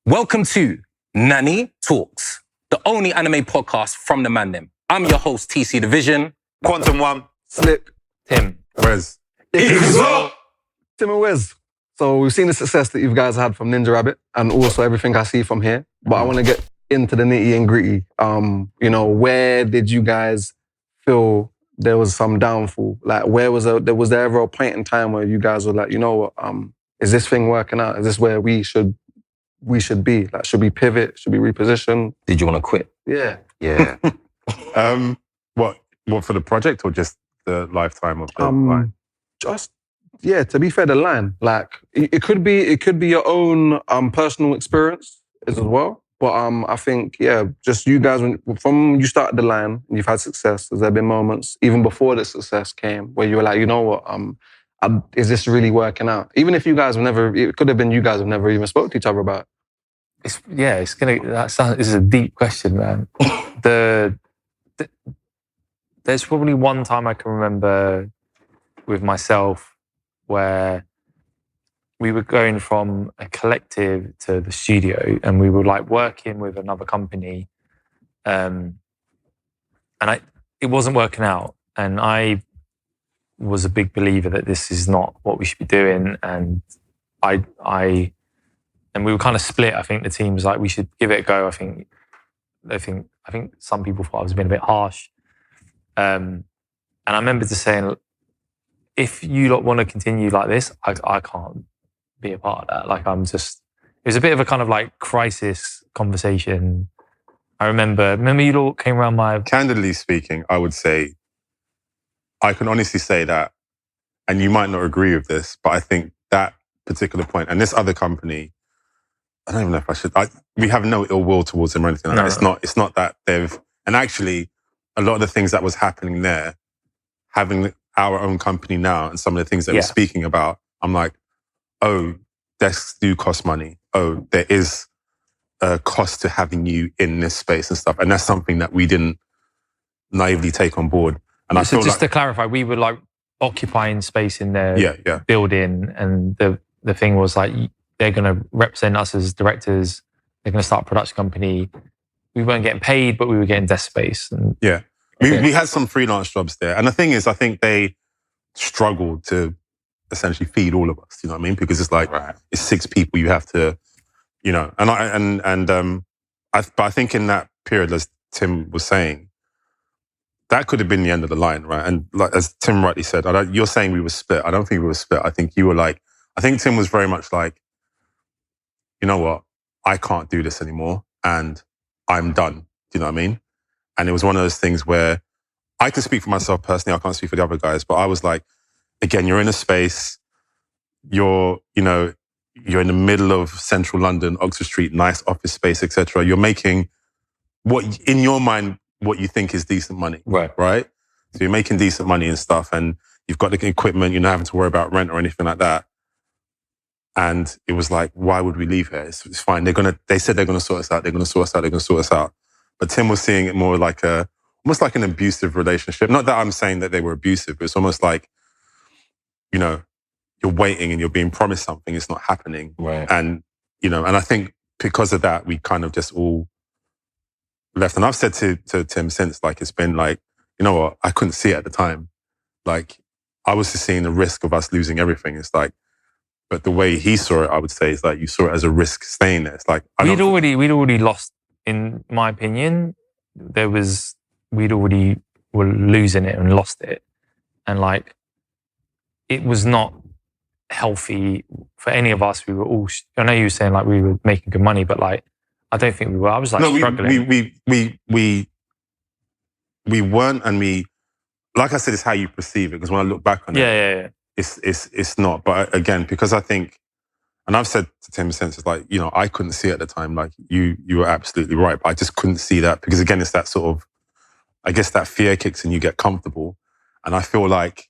Welcome to Nani Talks, the only anime podcast from the mandem. I'm your host, TC Division. Quantum One. Slick. Tim. Wes. Tim and Wes. So we've seen the success that you guys had from Ninja Rabbit and also everything I see from here. But I want to get into the nitty and gritty. Where did you guys feel there was some downfall? Like, was there ever a point in time where you guys were like, you know what, is this thing working out? Is this where we should be? Like, should we pivot? Should we reposition? Did you want to quit? Yeah. Yeah. What for the project or just the lifetime of the line? To be fair, the line. Like, it could be your own personal experience as well. But I think, just you guys, from you started the line and you've had success, has there been moments, even before the success came, where you were like, you know what, is this really working out? Even if you guys it could have been you guys have never even spoke to each other about it. This is a deep question, man. There's probably one time I can remember with myself where we were going from a collective to the studio and we were like working with another company. It wasn't working out. And I was a big believer that this is not what we should be doing. And and we were kind of split. I think the team was like, we should give it a go. I think some people thought I was being a bit harsh. And I remember just saying, if you lot want to continue like this, I can't be a part of that. Like, it was a bit of a kind of like crisis conversation. I remember you lot came around Candidly speaking, I would say, I can honestly say that, and you might not agree with this, but I think that particular point, and this other company, I don't even know if I should, we have no ill will towards them or anything like that. It's not that and actually, a lot of the things that was happening there, having our own company now and some of the things that we're speaking about, I'm like, oh, desks do cost money. Oh, there is a cost to having you in this space and stuff. And that's something that we didn't naively take on board. And I feel just to clarify, we were like occupying space in their building. And the thing was like, they're going to represent us as directors. They're going to start a production company. We weren't getting paid, but we were getting desk space. And we had some freelance jobs there. And the thing is, I think they struggled to essentially feed all of us, you know what I mean? Because it's like, It's 6 people you have to, but I think in that period, as Tim was saying, that could have been the end of the line, right? And like, as Tim rightly said, you're saying we were split. I don't think we were split. I think you were like, I think Tim was very much like, you know what? I can't do this anymore and I'm done. Do you know what I mean? And it was one of those things where I can speak for myself personally. I can't speak for the other guys, but I was like, again, you're in a space, you're in the middle of central London, Oxford Street, nice office space, etc. You're making in your mind, what you think is decent money. Right? So you're making decent money and stuff and you've got the equipment, you're not having to worry about rent or anything like that. And it was like, why would we leave here? It's fine. They said they're going to sort us out. They're going to sort us out. They're going to sort us out. But Tim was seeing it more like almost like an abusive relationship. Not that I'm saying that they were abusive, but it's almost like, you're waiting and you're being promised something. It's not happening. Right. And, and I think because of that, we kind of just all left. And I've said to Tim since, like, it's been like, you know what? I couldn't see it at the time. Like, I was just seeing the risk of us losing everything. It's like, but the way he saw it, I would say, is like you saw it as a risk staying there. It's like we'd already lost. In my opinion, we'd already were losing it and lost it, and like it was not healthy for any of us. We were all. I know you were saying like we were making good money, but like I don't think we were. I was like struggling. We weren't, and like I said, it's how you perceive it. Because when I look back on it, it's not. But again, because I think, and I've said to Tim since, it's like, I couldn't see it at the time. Like you were absolutely right, but I just couldn't see that because again, it's that sort of, I guess that fear kicks and you get comfortable, and I feel like,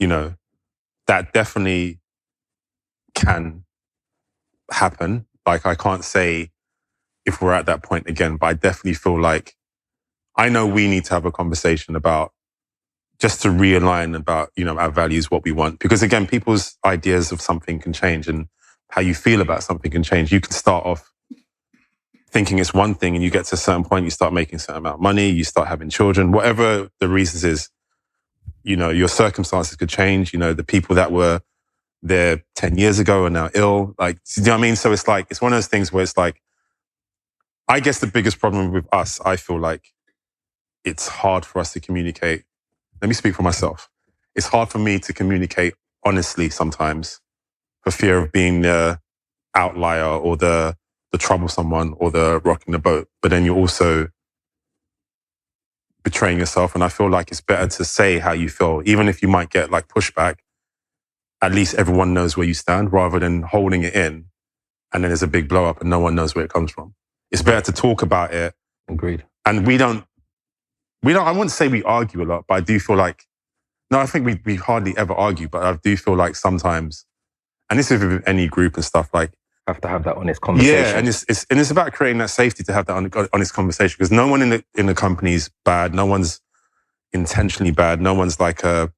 that definitely can happen. Like I can't say if we're at that point again, but I definitely feel like I know we need to have a conversation about just to realign about, our values, what we want. Because again, people's ideas of something can change and how you feel about something can change. You can start off thinking it's one thing, and you get to a certain point, you start making a certain amount of money, you start having children, whatever the reasons is, you know, your circumstances could change. You know, the people that were there 10 years ago are now ill. Like, do you know what I mean? So it's like, it's one of those things where it's like, I guess the biggest problem with us, I feel like it's hard for us to communicate. Let me speak for myself. It's hard for me to communicate honestly sometimes for fear of being the outlier or the troublesome one or the rocking the boat. But then you're also betraying yourself. And I feel like it's better to say how you feel, even if you might get like pushback. At least everyone knows where you stand, rather than holding it in and then there's a big blow up and no one knows where it comes from. It's better to talk about it. Agreed. And we don't, I wouldn't say we argue a lot, but I do feel like, no, I think we hardly ever argue, but I do feel like sometimes, and this is with any group and stuff, like, Have to have that honest conversation. yeah, and it's about creating that safety to have that honest conversation, because no one in the company is bad. No one's intentionally bad. No one's like trying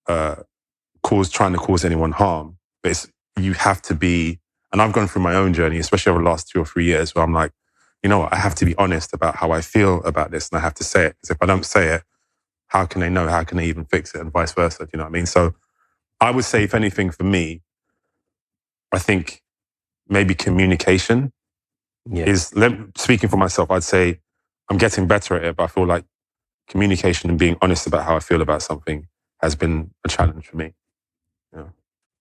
to cause anyone harm. But you have to be, and I've gone through my own journey, especially over the last 2 or 3 years, where I'm like, you know what, I have to be honest about how I feel about this, and I have to say it. Because if I don't say it, how can they know? How can they even fix it? And vice versa. Do you know what I mean? So I would say, if anything, for me, I think maybe communication is, speaking for myself, I'd say I'm getting better at it, but I feel like communication and being honest about how I feel about something has been a challenge for me. Yeah.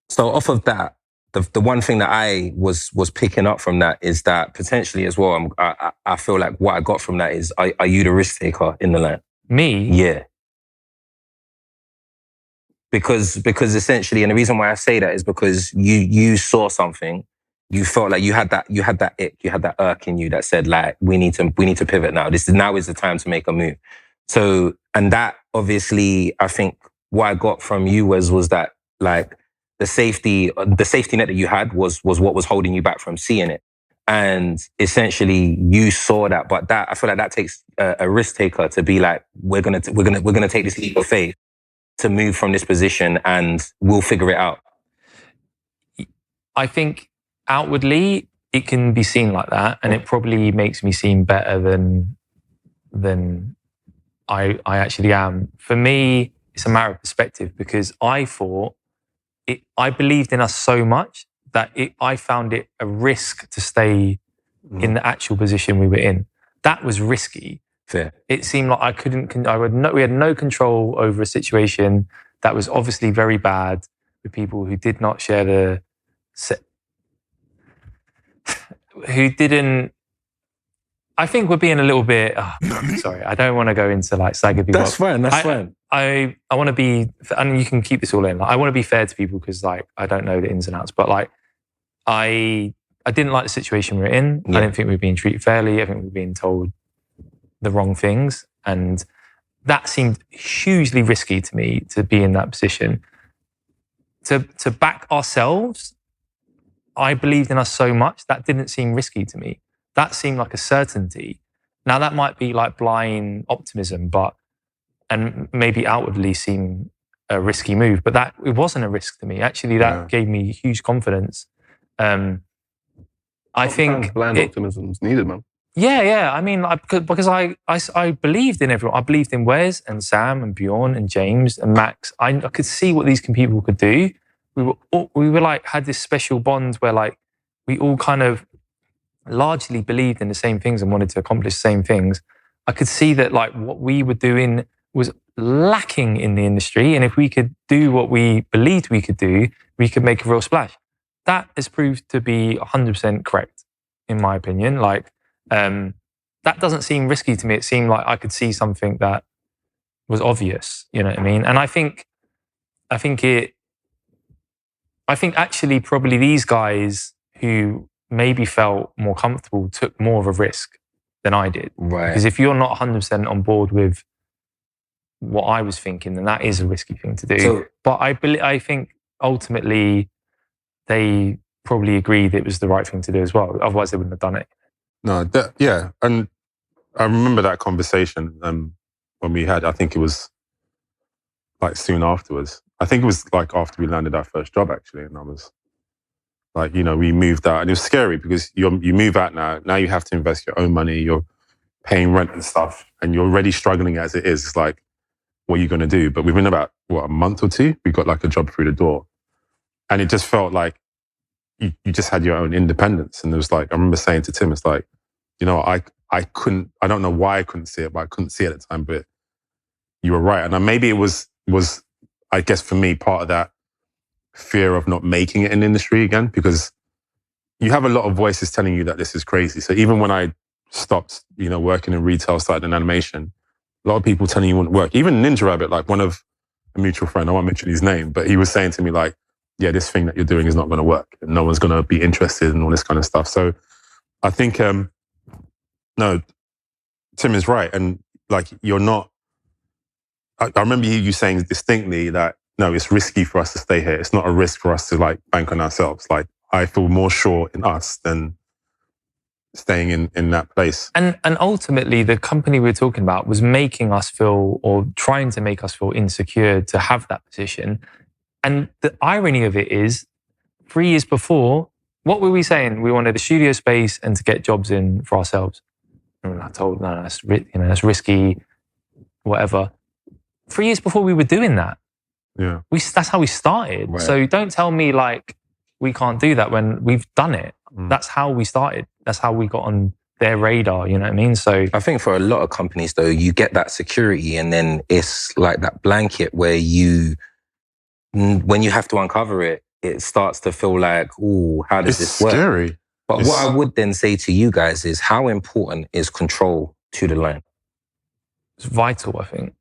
So off of that, the one thing that I was picking up from that is that potentially as well, I feel like what I got from that is, are you the risk taker in the line? Me? Yeah. Because essentially, and the reason why I say that is because you saw something, you felt like you had that ick, you had that irk in you that said like, we need to pivot now. Now is the time to make a move. So, and that obviously, I think what I got from you was that like the safety net that you had was what was holding you back from seeing it. And essentially you saw that, but I feel like that takes a risk taker to be like, we're gonna take this leap of faith to move from this position and we'll figure it out. I think outwardly it can be seen like that, and it probably makes me seem better than I actually am. For me, it's a matter of perspective, because I believed in us so much that I found it a risk to stay in the actual position we were in. That was risky. Fair. It seemed like we had no control over a situation that was obviously very bad, with people who did not share who didn't. I think we're being a little bit. Sorry, I don't want to go into like sagging people. That's fine. That's fine. I want to be, and you can keep this all in. Like, I want to be fair to people, because like I don't know the ins and outs, but like I didn't like the situation we were in. Yeah. I didn't think we were being treated fairly. I think we were being told the wrong things, and that seemed hugely risky to me to be in that position. To back ourselves, I believed in us so much that didn't seem risky to me. That seemed like a certainty. Now that might be like blind optimism, and maybe outwardly seem a risky move, but that it wasn't a risk to me. Actually, that gave me huge confidence. I think blind optimism is needed, man. Yeah. I mean, because I believed in everyone. I believed in Wes and Sam and Bjorn and James and Max. I could see what these people could do. We were like, had this special bond where like we all kind of largely believed in the same things and wanted to accomplish the same things. I could see that like what we were doing was lacking in the industry, and if we could do what we believed we could do, we could make a real splash. That has proved to be 100% correct, in my opinion. Like, that doesn't seem risky to me. It seemed like I could see something that was obvious, you know what I mean? And I think actually probably these guys who maybe felt more comfortable took more of a risk than I did. Right. Because if you're not 100% on board with what I was thinking, then that is a risky thing to do. So, but I think ultimately they probably agreed it was the right thing to do as well. Otherwise they wouldn't have done it. No, yeah. And I remember that conversation when we had, I think it was like soon afterwards. I think it was like after we landed our first job, actually. And Like, you know, we moved out and it was scary because you move out now you have to invest your own money, you're paying rent and stuff, and you're already struggling as it is. It's like, what are you going to do? But within about, a month or two, we got like a job through the door. And it just felt like you just had your own independence. And it was like, I remember saying to Tim, it's like, you know, I don't know why I couldn't see it, but I couldn't see it at the time, but you were right. And maybe it was, I guess for me, part of that fear of not making it in the industry again, because you have a lot of voices telling you that this is crazy. So even when I stopped, you know, working in retail, started in animation, a lot of people telling you it wouldn't work. Even Ninja Rabbit, like one of a mutual friend, I won't mention his name, but he was saying to me like, yeah, this thing that you're doing is not going to work and no one's going to be interested and all this kind of stuff. So I think, no, Tim is right. And like, you're not, I remember you saying distinctly that, no, it's risky for us to stay here. It's not a risk for us to like bank on ourselves. Like, I feel more sure in us than staying in that place. And ultimately, the company we were talking about was making us feel, or trying to make us feel insecure to have that position. And the irony of it is, 3 years before, what were we saying? We wanted a studio space and to get jobs in for ourselves. And I told, no, that's risky, whatever. 3 years before we were doing that. Yeah, that's how we started. Right. So don't tell me like we can't do that when we've done it. That's how we started. That's how we got on their radar. You know what I mean? So I think for a lot of companies though, you get that security and then it's like that blanket where when you have to uncover it, it starts to feel like, ooh, how does this work? It's scary. But what I would then say to you guys is, how important is control to the line? It's vital, I think.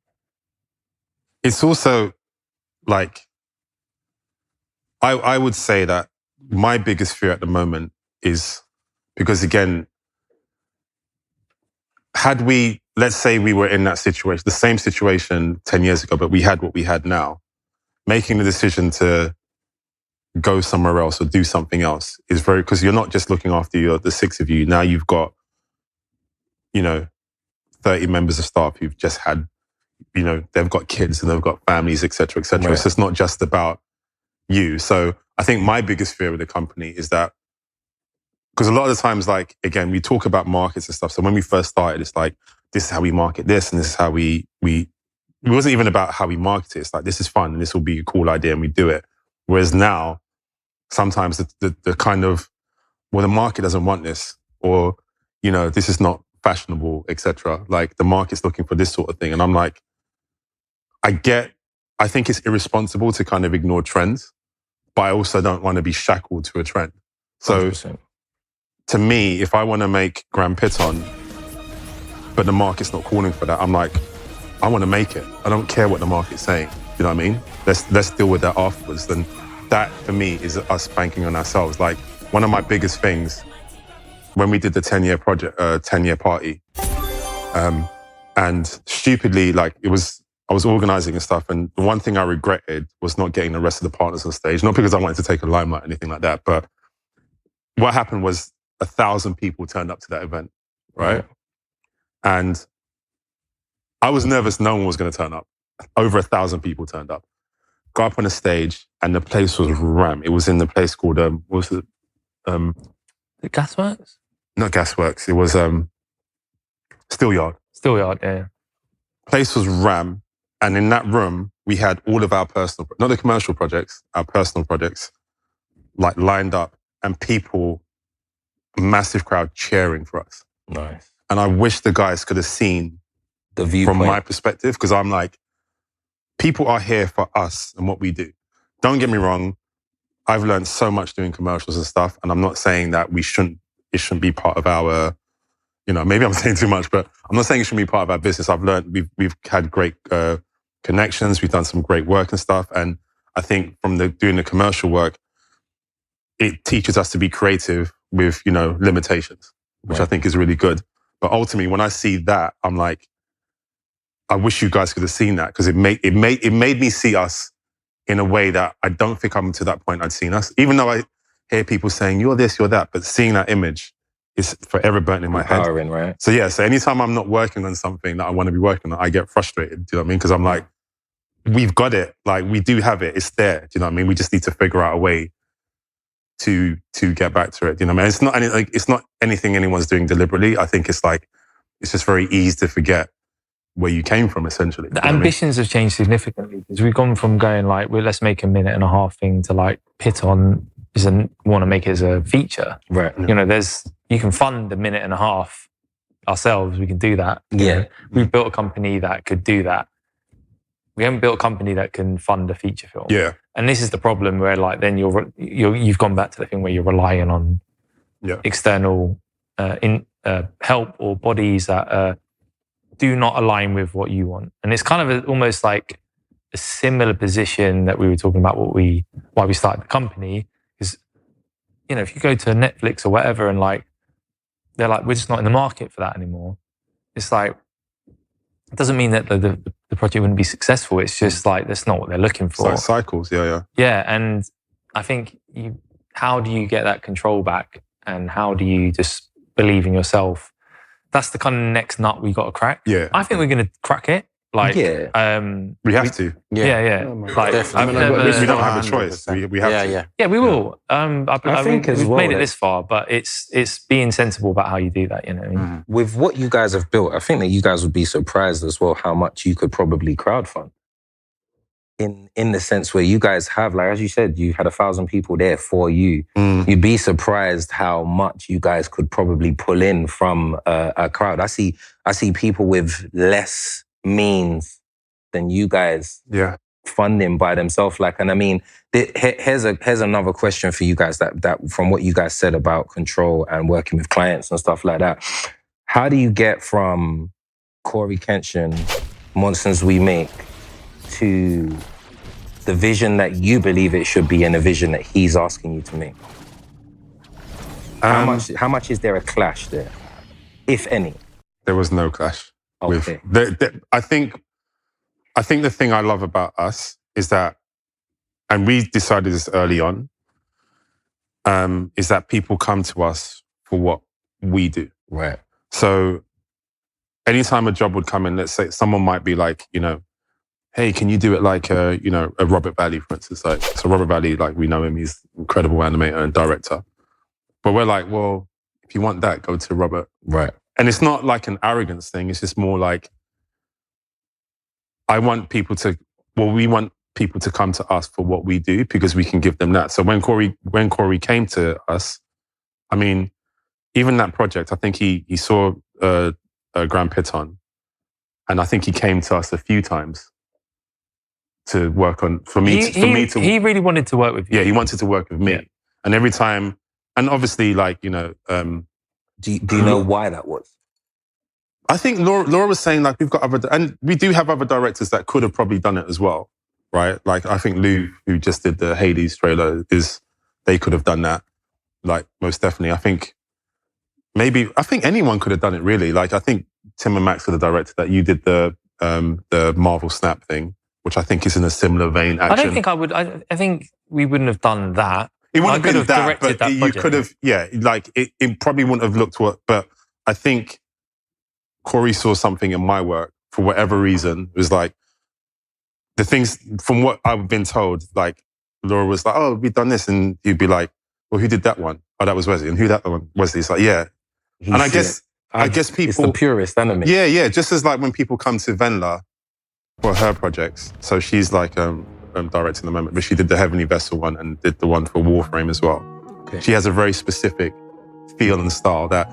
It's also like, I would say that my biggest fear at the moment is because, again, had we, let's say we were in that situation, the same situation 10 years ago, but we had what we had now, making the decision to go somewhere else or do something else is very, because you're not just looking after the six of you. Now you've got, 30 members of staff who've just had, they've got kids and they've got families, et cetera, et cetera. Right. So it's not just about you. So I think my biggest fear with the company is that, because a lot of the times, like, again, we talk about markets and stuff. So when we first started, it's like, this is how we market this and this is how it wasn't even about how we market it. It's like, this is fun and this will be a cool idea and we do it. Whereas now, sometimes the kind of, well, the market doesn't want this, or, this is not fashionable, etc. Like, the market's looking for this sort of thing. And I'm like, I think it's irresponsible to kind of ignore trends, but I also don't want to be shackled to a trend. So 100%. To me, if I want to make Grand Piton, but the market's not calling for that, I'm like, I want to make it. I don't care what the market's saying. You know what I mean? Let's deal with that afterwards. Then that, for me, is us banking on ourselves. Like, one of my biggest things, when we did the 10-year project, 10-year party, and stupidly, like, I was organizing and stuff, and the one thing I regretted was not getting the rest of the partners on stage. Not because I wanted to take a limelight or anything like that, but what happened was 1,000 people turned up to that event, right? And I was nervous no one was going to turn up. Over 1,000 people turned up. Got up on the stage, and the place was rammed. It was in the place called, what was it? The Gasworks? Not Gasworks. It was Steelyard. Steelyard, yeah. Place was rammed. And in that room, we had all of our personal, not the commercial projects, our personal projects, like, lined up, and people, a massive crowd cheering for us. Nice. And I wish the guys could have seen the viewpoint from my perspective, because I'm like, people are here for us and what we do. Don't get me wrong. I've learned so much doing commercials and stuff, and I'm not saying that it shouldn't be part of our, maybe I'm saying too much, but I'm not saying it shouldn't be part of our business. I've learned, we've had great connections. We've done some great work and stuff. And I think from doing the commercial work, it teaches us to be creative with, limitations, which I think is really good. But ultimately, when I see that, I'm like, I wish you guys could have seen that, because it made me see us in a way that I don't think up to that point I'd seen us. Even though I hear people saying, you're this, you're that, but seeing that image is forever burnt in my head. Empowering, right? So yeah, so anytime I'm not working on something that I want to be working on, I get frustrated. Do you know what I mean? Because I'm like, we've got it. Like, we do have it. It's there. Do you know what I mean? We just need to figure out a way to get back to it. You know what I mean? It's not anything anyone's doing deliberately. I think it's just very easy to forget where you came from, essentially. The ambitions have changed significantly because we've gone from going like, well, let's make a 1.5-minute thing to like Python doesn't want to make it as a feature. Right. You know, you can fund 1.5 minutes ourselves. We can do that. Yeah. We've built a company that could do that. We haven't built a company that can fund a feature film. Yeah. And this is the problem where like then you've gone back to the thing where you're relying on external help or bodies that do not align with what you want. And it's kind of almost like a similar position that we were talking about why we started the company. Because, you know, if you go to Netflix or whatever and like, they're like, we're just not in the market for that anymore. It's like, it doesn't mean that the project wouldn't be successful. It's just like, that's not what they're looking for. It's like cycles, yeah. Yeah, and I think how do you get that control back? And how do you just believe in yourself? That's the kind of next nut we got to crack. Yeah. I think we're going to crack it. Like, we have to. Yeah. Like, we don't have a choice. We have to. Yeah, we will. I think we've made it this far, but it's being sensible about how you do that. You know what I mean? With what you guys have built, I think that you guys would be surprised as well how much you could probably crowdfund. In the sense where you guys have, like as you said, you had 1,000 people there for you. You'd be surprised how much you guys could probably pull in from a crowd. I see people with less means than you guys funding by themselves. Like, and I mean, here's another question for you guys that from what you guys said about control and working with clients and stuff like that. How do you get from Corey Kenshin, Monsters We Make, to the vision that you believe it should be and the vision that he's asking you to make? How much is there a clash there, if any? There was no clash. Okay. I think the thing I love about us is that, and we decided this early on, is that people come to us for what we do. Right. So anytime a job would come in, let's say someone might be like, you know, hey, can you do it like a Robert Valley, for instance? Like, so Robert Valley, like we know him, he's an incredible animator and director. But we're like, well, if you want that, go to Robert. Right. And it's not like an arrogance thing. It's just more like, we want people to come to us for what we do because we can give them that. So when Corey came to us, I mean, even that project, I think he saw Grand Piton, and I think he came to us a few times to work on, he really wanted to work with you. Yeah, he wanted to work with me. Yeah. And every time, and obviously like, you know, do you know why that was? I think Laura was saying like we've got and we do have other directors that could have probably done it as well, right? Like I think Lou, who just did the Hades trailer, they could have done that, like most definitely. I think anyone could have done it really. Like I think Tim and Max are the director that you did the Marvel Snap thing, which I think is in a similar vein. Action. I don't think I would. I think we wouldn't have done that. It wouldn't have been that, but that you could have, like it probably wouldn't have looked but I think Corey saw something in my work for whatever reason. It was like, the things, from what I've been told, like Laura was like, oh, we've done this. And he'd be like, well, who did that one? Oh, that was Wesley. And who that one? Wesley. It's like, yeah. And I guess people... It's the purest enemy. Yeah. Just as like when people come to Venla for her projects. So she's like directing the moment, but she did the Heavenly Vessel one and did the one for Warframe as well. Okay. She has a very specific feel and style that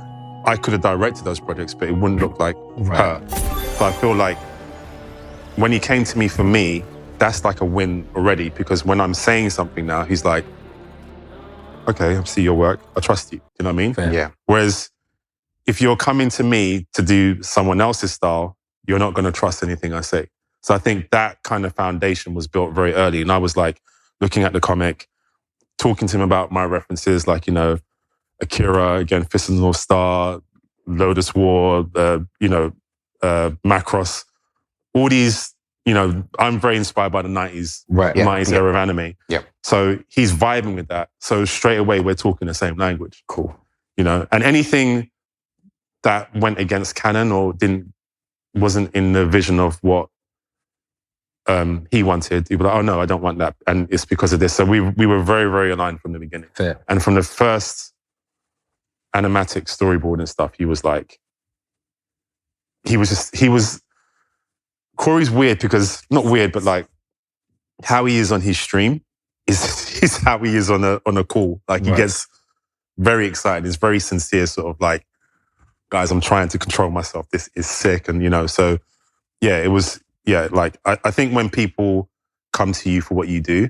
I could have directed those projects, but it wouldn't look like her. So I feel like when he came to me for me, that's like a win already, because when I'm saying something now, he's like, okay, I see your work. I trust you. You know what I mean? Fair. Yeah. Whereas if you're coming to me to do someone else's style, you're not going to trust anything I say. So I think that kind of foundation was built very early. And I was like looking at the comic, talking to him about my references, like, you know, Akira, again, Fist of the North Star, Lotus War, Macross, all these, you know, I'm very inspired by the 90s, 90s era of anime. Yeah. So he's vibing with that. So straight away, we're talking the same language. Cool. You know, and anything that went against canon or wasn't in the vision of what he wanted. He was like, oh no, I don't want that. And it's because of this. So we were very, very aligned from the beginning. Fair. And from the first animatic storyboard and stuff, he was Corey's weird because, not weird, but like how he is on his stream is how he is on a call. Like he gets very excited. It's very sincere, sort of like, guys, I'm trying to control myself. This is sick. And, so yeah, it was, like I think when people come to you for what you do,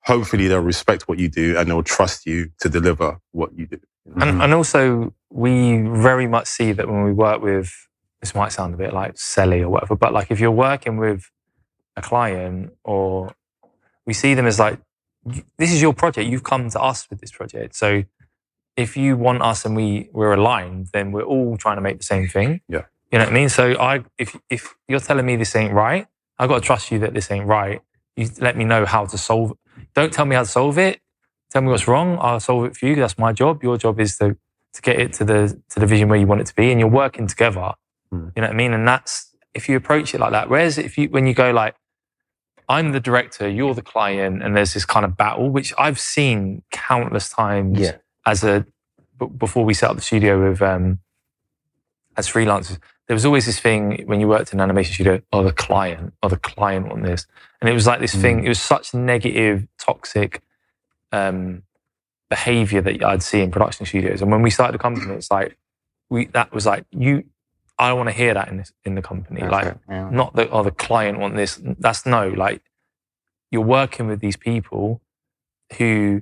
hopefully they'll respect what you do and they'll trust you to deliver what you do. And also, we very much see that when we work with, this might sound a bit like selly or whatever, but like if you're working with a client, or we see them as like, this is your project, you've come to us with this project. So if you want us and we're aligned, then we're all trying to make the same thing. Yeah. You know what I mean? So if you're telling me this ain't right, I've got to trust you that this ain't right. You let me know how to solve it. Don't tell me how to solve it. Tell me what's wrong. I'll solve it for you. That's my job. Your job is to get it to the vision where you want it to be, and you're working together. You know what I mean? And that's, if you approach it like that. Whereas when you go like, I'm the director, you're the client, and there's this kind of battle, which I've seen countless times before we set up the studio with as freelancers. There was always this thing when you worked in an animation studio, the client want this. And it was like this thing, it was such negative, toxic behavior that I'd see in production studios. And when we started the company, it's like, that was like, I don't want to hear that in the company. That's like, it, yeah. not that, the client want this. That's like, you're working with these people who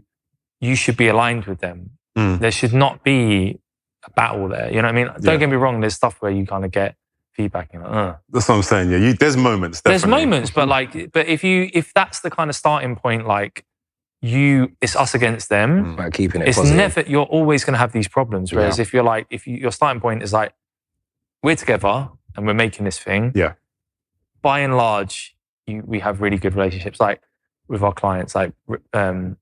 you should be aligned with them. There should not be a battle there. You know what I mean? Don't get me wrong. There's stuff where you kind of get feedback. You're like, That's what I'm saying. Yeah, there's moments. Definitely. There's moments, but if that's the kind of starting point, like it's us against them. Like keeping it it's positive. never. You're always going to have these problems. Whereas if your starting point is like, we're together and we're making this thing. Yeah. By and large, we have really good relationships, like with our clients, like and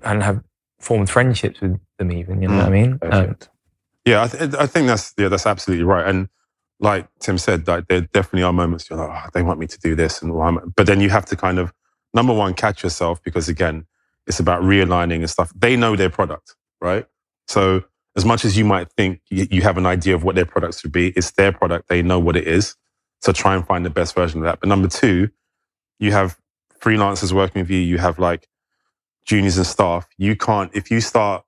have formed friendships with them. Even, you know what I mean? Yeah, I think that's absolutely right. And like Tim said, like there definitely are moments you're like, they want me to do this, but then you have to kind of, number one, catch yourself, because again, it's about realigning and stuff. They know their product, right? So as much as you might think you have an idea of what their products would be, it's their product. They know what it is. So try and find the best version of that. But number two, you have freelancers working with you. You have like juniors and staff. You can't, if you start,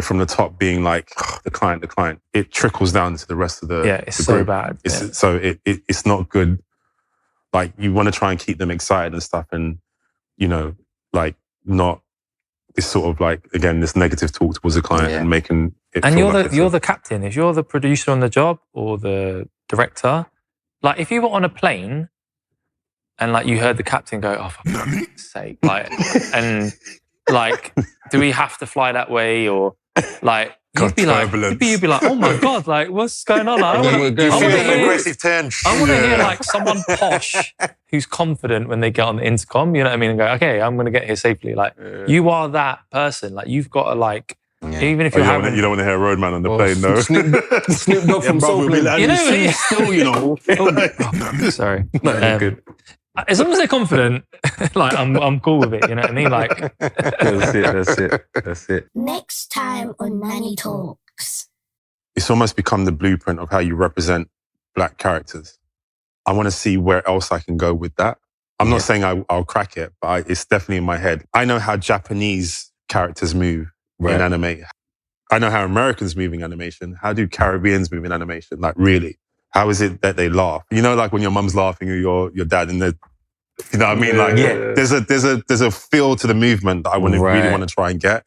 from the top being like the client, it trickles down to the rest of the it's the so group. bad. So it's not good. Like you want to try and keep them excited and stuff, and like not this sort of like, again, this negative talk towards the client and making it. And feel you're the captain. If you're the producer on the job or the director, like if you were on a plane and like you heard the captain go, "Oh, for fuck's sake!" Like, and like, do we have to fly that way, or like? You'd be like, oh my God, like, what's going on? I want to aggressive tense. I want to hear like someone posh who's confident when they get on the intercom, you know what I mean? And go, okay, I'm going to get here safely. Like, you are that person. Like, you've got to like, even if you're you don't want to hear a roadman on the plane, no. Snoop Dogg from Soul Plane. You know, still, sorry. Good. As long as they're confident, like I'm cool with it. You know what I mean? Like That's it. Next time on Nani Talks. It's almost become the blueprint of how you represent Black characters. I want to see where else I can go with that. I'm not saying I'll crack it, but it's definitely in my head. I know how Japanese characters move in anime. I know how Americans move in animation. How do Caribbeans move in animation? Like, really? How is it that they laugh? Like when your mum's laughing or your dad, and you know what I mean? Like, there's a feel to the movement that I really want to try and get.